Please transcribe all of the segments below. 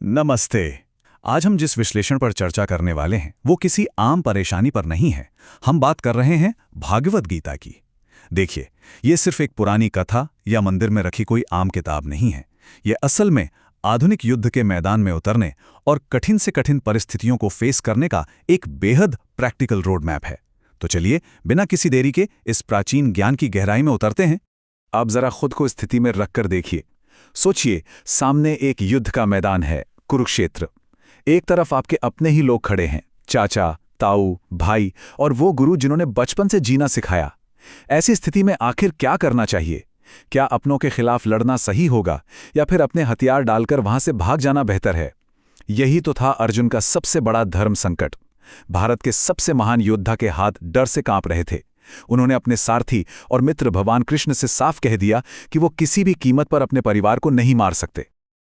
नमस्ते। आज हम जिस विश्लेषण पर चर्चा करने वाले हैं वो किसी आम परेशानी पर नहीं है। हम बात कर रहे हैं भागवत गीता की। देखिए, ये सिर्फ एक पुरानी कथा या मंदिर में रखी कोई आम किताब नहीं है। ये असल में आधुनिक युद्ध के मैदान में उतरने और कठिन से कठिन परिस्थितियों को फेस करने का एक बेहद प्रैक्टिकल रोड मैप है। तो चलिए, बिना किसी देरी के इस प्राचीन ज्ञान की गहराई में उतरते हैं। आप जरा खुद को स्थिति में रखकर देखिए। सोचिए, सामने एक युद्ध का मैदान है, कुरुक्षेत्र। एक तरफ आपके अपने ही लोग खड़े हैं, चाचा, ताऊ, भाई और वो गुरु जिन्होंने बचपन से जीना सिखाया। ऐसी स्थिति में आखिर क्या करना चाहिए? क्या अपनों के खिलाफ लड़ना सही होगा या फिर अपने हथियार डालकर वहां से भाग जाना बेहतर है? यही तो था अर्जुन का सबसे बड़ा धर्म संकट। भारत के सबसे महान योद्धा के हाथ डर से कांप रहे थे। उन्होंने अपने सारथी और मित्र भगवान कृष्ण से साफ कह दिया कि वो किसी भी कीमत पर अपने परिवार को नहीं मार सकते।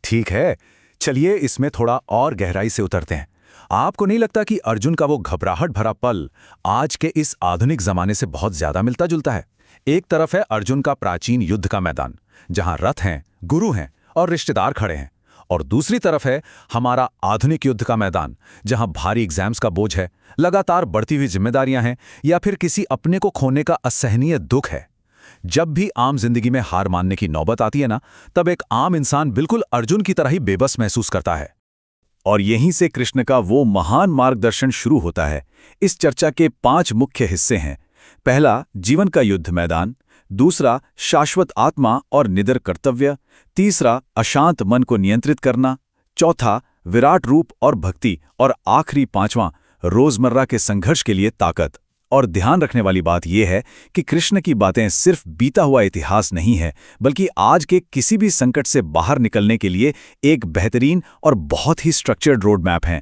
ठीक है, चलिए इसमें थोड़ा और गहराई से उतरते हैं। आपको नहीं लगता कि अर्जुन का वो घबराहट भरा पल आज के इस आधुनिक जमाने से बहुत ज्यादा मिलता जुलता है? एक तरफ है अर्जुन का प्राचीन युद्ध का मैदान, जहां रथ हैं, गुरु हैं और रिश्तेदार खड़े हैं, और दूसरी तरफ है हमारा आधुनिक युद्ध का मैदान, जहां भारी एग्जाम्स का बोझ है, लगातार बढ़ती हुई जिम्मेदारियां हैं या फिर किसी अपने को खोने का असहनीय दुख है। जब भी आम जिंदगी में हार मानने की नौबत आती है ना, तब एक आम इंसान बिल्कुल अर्जुन की तरह ही बेबस महसूस करता है। और यहीं से कृष्ण का वो महान मार्गदर्शन शुरू होता है। इस चर्चा के 5 मुख्य हिस्से हैं। पहला, जीवन का युद्ध मैदान। दूसरा, शाश्वत आत्मा और निडर कर्तव्य। तीसरा, अशांत मन को नियंत्रित करना। चौथा, विराट रूप और भक्ति। और आखिरी 5वां, रोजमर्रा के संघर्ष के लिए ताकत। और ध्यान रखने वाली बात यह है कि कृष्ण की बातें सिर्फ बीता हुआ इतिहास नहीं है, बल्कि आज के किसी भी संकट से बाहर निकलने के लिए एक बेहतरीन और बहुत ही स्ट्रक्चर्ड रोड मैप है।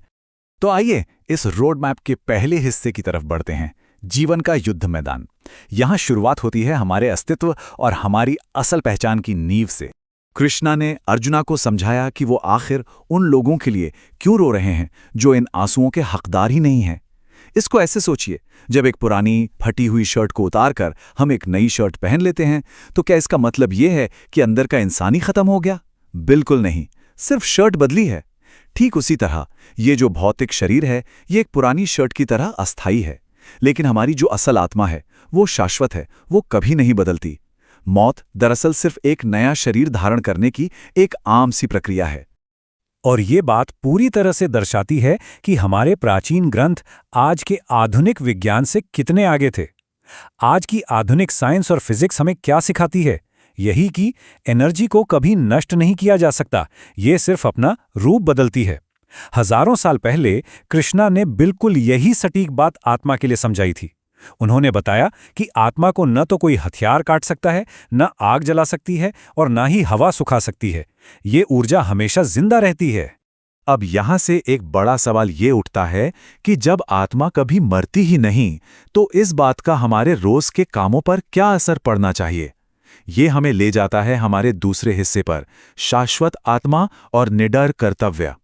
तो आइए इस रोड मैप के पहले हिस्से की तरफ बढ़ते हैं, जीवन का युद्ध मैदान। यहां शुरुआत होती है हमारे अस्तित्व और हमारी असल पहचान की नींव से। कृष्णा ने अर्जुना को समझाया कि वो आखिर उन लोगों के लिए क्यों रो रहे हैं जो इन आंसुओं के हकदार ही नहीं हैं। इसको ऐसे सोचिए, जब एक पुरानी फटी हुई शर्ट को उतारकर हम एक नई शर्ट पहन लेते हैं, तो क्या इसका मतलब यह है कि अंदर का इंसान ही खत्म हो गया? बिल्कुल नहीं, सिर्फ शर्ट बदली है। ठीक उसी तरह ये जो भौतिक शरीर है, ये एक पुरानी शर्ट की तरह अस्थायी है, लेकिन हमारी जो असल आत्मा है वो शाश्वत है, वो कभी नहीं बदलती। मौत दरअसल सिर्फ एक नया शरीर धारण करने की एक आम सी प्रक्रिया है। और ये बात पूरी तरह से दर्शाती है कि हमारे प्राचीन ग्रंथ आज के आधुनिक विज्ञान से कितने आगे थे। आज की आधुनिक साइंस और फिजिक्स हमें क्या सिखाती है? यही कि एनर्जी को कभी नष्ट नहीं किया जा सकता, ये सिर्फ अपना रूप बदलती है। हजारों साल पहले कृष्णा ने बिल्कुल यही सटीक बात आत्मा के लिए समझाई थी। उन्होंने बताया कि आत्मा को न तो कोई हथियार काट सकता है, न आग जला सकती है और न ही हवा सुखा सकती है। ये ऊर्जा हमेशा जिंदा रहती है। अब यहां से एक बड़ा सवाल ये उठता है कि जब आत्मा कभी मरती ही नहीं, तो इस बात का हमारे रोज के कामों पर क्या असर पड़ना चाहिए? ये हमें ले जाता है हमारे दूसरे हिस्से पर, शाश्वत आत्मा और निडर कर्तव्य।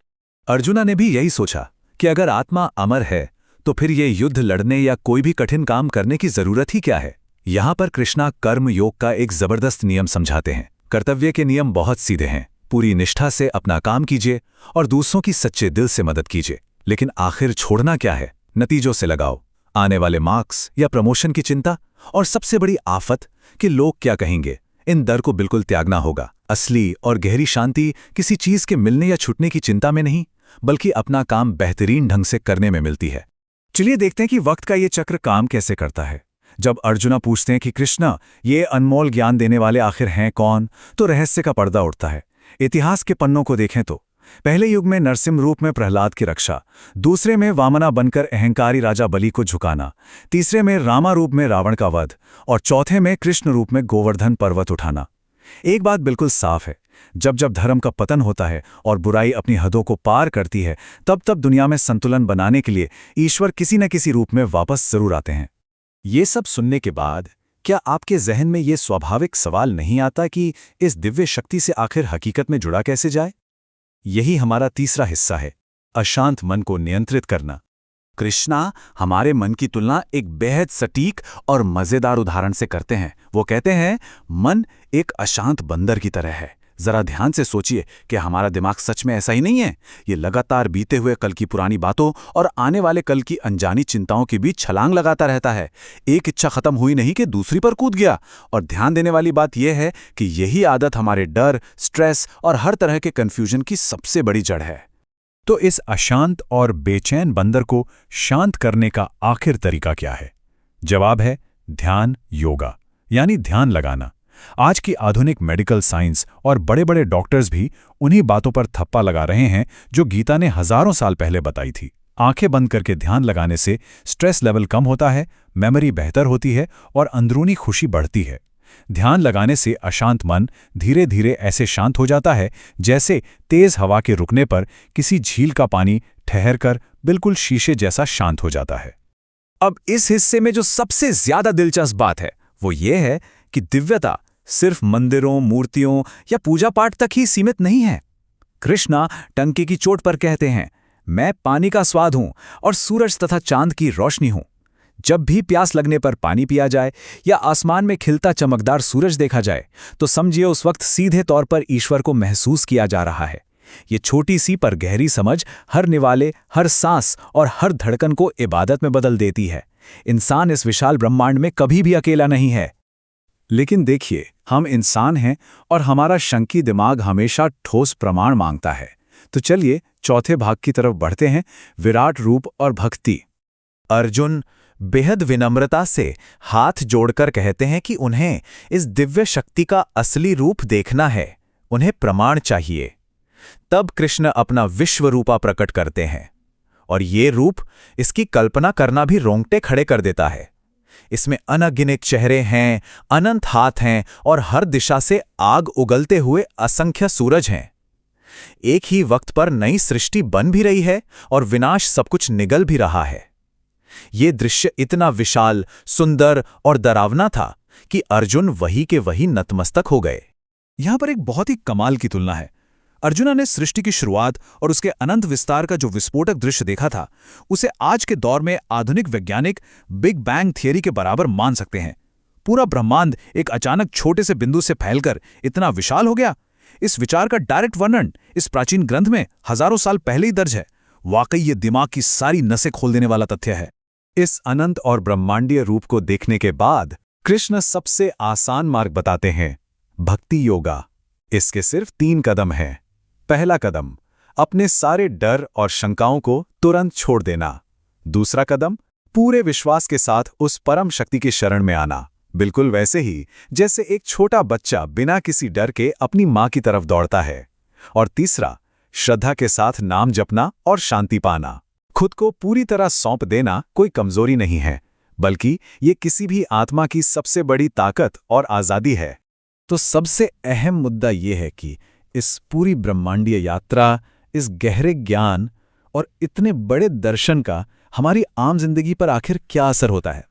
अर्जुना ने भी यही सोचा कि अगर आत्मा अमर है तो फिर ये युद्ध लड़ने या कोई भी कठिन काम करने की जरूरत ही क्या है? यहां पर कृष्णा कर्म योग का एक जबरदस्त नियम समझाते हैं। कर्तव्य के नियम बहुत सीधे हैं। पूरी निष्ठा से अपना काम कीजिए और दूसरों की सच्चे दिल से मदद कीजिए। लेकिन आखिर छोड़ना क्या है? नतीजों से लगाओ, आने वाले मार्क्स या प्रमोशन की चिंता, और सबसे बड़ी आफत कि लोग क्या कहेंगे, इन डर को बिल्कुल त्यागना होगा। असली और गहरी शांति किसी चीज के मिलने या छूटने की चिंता में नहीं, बल्कि अपना काम बेहतरीन ढंग से करने में मिलती है। चलिए देखते हैं कि वक्त का ये चक्र काम कैसे करता है। जब अर्जुना पूछते हैं कि कृष्णा, ये अनमोल ज्ञान देने वाले आखिर हैं कौन, तो रहस्य का पर्दा उठता है। इतिहास के पन्नों को देखें तो पहले युग में नरसिंह रूप में प्रहलाद की रक्षा, दूसरे में वामना बनकर अहंकारी राजा बलि को झुकाना, तीसरे में रामा रूप में रावण का वध, और चौथे में कृष्ण रूप में गोवर्धन पर्वत उठाना। एक बात बिल्कुल साफ है, जब जब धर्म का पतन होता है और बुराई अपनी हदों को पार करती है, तब तब दुनिया में संतुलन बनाने के लिए ईश्वर किसी न किसी रूप में वापस जरूर आते हैं। ये सब सुनने के बाद क्या आपके जहन में ये स्वाभाविक सवाल नहीं आता कि इस दिव्य शक्ति से आखिर हकीकत में जुड़ा कैसे जाए? यही हमारा तीसरा हिस्सा है, अशांत मन को नियंत्रित करना। कृष्णा हमारे मन की तुलना एक बेहद सटीक और मजेदार उदाहरण से करते हैं। वो कहते हैं, मन एक अशांत बंदर की तरह है, जरा ध्यान से सोचिए कि हमारा दिमाग सच में ऐसा ही नहीं है। ये लगातार बीते हुए कल की पुरानी बातों और आने वाले कल की अनजानी चिंताओं के बीच छलांग लगाता रहता है। एक इच्छा खत्म हुई नहीं कि दूसरी पर कूद गया। और ध्यान देने वाली बात यह है कि यही आदत हमारे डर, स्ट्रेस और हर तरह के कंफ्यूजन की सबसे बड़ी जड़ है। तो इस अशांत और बेचैन बंदर को शांत करने का आखिर तरीका क्या है? जवाब है ध्यान योगा, यानी ध्यान लगाना। आज की आधुनिक मेडिकल साइंस और बड़े बड़े डॉक्टर्स भी उन्हीं बातों पर थप्पा लगा रहे हैं जो गीता ने हजारों साल पहले बताई थी। आंखें बंद करके ध्यान लगाने से स्ट्रेस लेवल कम होता है, मेमोरी बेहतर होती है और अंदरूनी खुशी बढ़ती है। ध्यान लगाने से अशांत मन धीरे धीरे ऐसे शांत हो जाता है जैसे तेज हवा के रुकने पर किसी झील का पानी ठहरकर बिल्कुल शीशे जैसा शांत हो जाता है। अब इस हिस्से में जो सबसे ज्यादा दिलचस्प बात है वो ये है कि दिव्यता सिर्फ मंदिरों, मूर्तियों या पूजा पाठ तक ही सीमित नहीं है। कृष्णा टंकी की चोट पर कहते हैं, मैं पानी का स्वाद हूं और सूरज तथा चांद की रोशनी हूं। जब भी प्यास लगने पर पानी पिया जाए या आसमान में खिलता चमकदार सूरज देखा जाए तो समझिए उस वक्त सीधे तौर पर ईश्वर को महसूस किया जा रहा है। ये छोटी सी पर गहरी समझ हर निवाले, हर सांस और हर धड़कन को इबादत में बदल देती है। इंसान इस विशाल ब्रह्मांड में कभी भी अकेला नहीं है। लेकिन देखिए, हम इंसान हैं और हमारा शंकी दिमाग हमेशा ठोस प्रमाण मांगता है। तो चलिए चौथे भाग की तरफ बढ़ते हैं, विराट रूप और भक्ति। अर्जुन बेहद विनम्रता से हाथ जोड़कर कहते हैं कि उन्हें इस दिव्य शक्ति का असली रूप देखना है, उन्हें प्रमाण चाहिए। तब कृष्ण अपना विश्व रूपा प्रकट करते हैं और ये रूप इसकी कल्पना करना भी रोंगटे खड़े कर देता है। इसमें अनगिनत चेहरे हैं, अनंत हाथ हैं और हर दिशा से आग उगलते हुए असंख्य सूरज हैं। एक ही वक्त पर नई सृष्टि बन भी रही है और विनाश सब कुछ निगल भी रहा है। ये दृश्य इतना विशाल, सुंदर और डरावना था कि अर्जुन वही के वही नतमस्तक हो गए। यहां पर एक बहुत ही कमाल की तुलना है। अर्जुना ने सृष्टि की शुरुआत और उसके अनंत विस्तार का जो विस्फोटक दृश्य देखा था, उसे आज के दौर में आधुनिक वैज्ञानिक बिग बैंग थियरी के बराबर मान सकते हैं। पूरा ब्रह्मांड एक अचानक छोटे से बिंदु से फैलकर इतना विशाल हो गया। इस विचार का डायरेक्ट वर्णन इस प्राचीन ग्रंथ में हजारों साल पहले ही दर्ज है। वाकई ये दिमाग की सारी नसें खोल देने वाला तथ्य है। इस अनंत और ब्रह्मांडीय रूप को देखने के बाद कृष्ण सबसे आसान मार्ग बताते हैं, भक्ति योगा। इसके सिर्फ 3 कदम हैं। पहला कदम, अपने सारे डर और शंकाओं को तुरंत छोड़ देना। दूसरा कदम, पूरे विश्वास के साथ उस परम शक्ति की शरण में आना, बिल्कुल वैसे ही जैसे एक छोटा बच्चा बिना किसी डर के अपनी मां की तरफ दौड़ता है। और तीसरा, श्रद्धा के साथ नाम जपना और शांति पाना। खुद को पूरी तरह सौंप देना कोई कमजोरी नहीं है, बल्कि ये किसी भी आत्मा की सबसे बड़ी ताकत और आजादी है। तो सबसे अहम मुद्दा ये है कि इस पूरी ब्रह्मांडीय यात्रा, इस गहरे ज्ञान और इतने बड़े दर्शन का हमारी आम जिंदगी पर आखिर क्या असर होता है?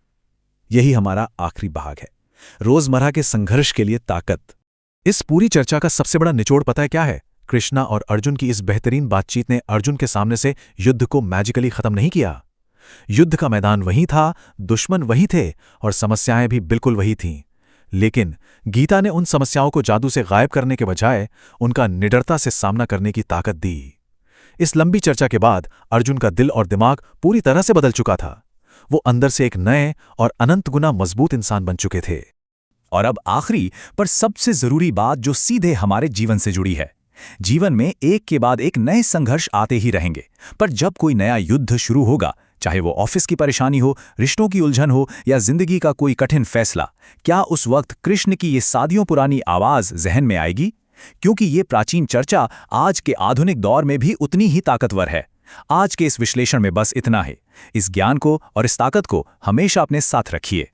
यही हमारा आखिरी भाग है, रोजमर्रा के संघर्ष के लिए ताकत। इस पूरी चर्चा का सबसे बड़ा निचोड़ पता है क्या है? कृष्णा और अर्जुन की इस बेहतरीन बातचीत ने अर्जुन के सामने से युद्ध को मैजिकली खत्म नहीं किया। युद्ध का मैदान वही था, दुश्मन वही थे और समस्याएं भी बिल्कुल वही थीं। लेकिन गीता ने उन समस्याओं को जादू से गायब करने के बजाय उनका निडरता से सामना करने की ताकत दी। इस लंबी चर्चा के बाद अर्जुन का दिल और दिमाग पूरी तरह से बदल चुका था। वो अंदर से एक नए और अनंत गुना मजबूत इंसान बन चुके थे। और अब आखिरी पर सबसे जरूरी बात जो सीधे हमारे जीवन से जुड़ी है। जीवन में एक के बाद एक नए संघर्ष आते ही रहेंगे, पर जब कोई नया युद्ध शुरू होगा, चाहे वो ऑफिस की परेशानी हो, रिश्तों की उलझन हो या जिंदगी का कोई कठिन फैसला, क्या उस वक्त कृष्ण की ये सादियों पुरानी आवाज जहन में आएगी? क्योंकि ये प्राचीन चर्चा आज के आधुनिक दौर में भी उतनी ही ताकतवर है। आज के इस विश्लेषण में बस इतना है। इस ज्ञान को और इस ताकत को हमेशा अपने साथ रखिए।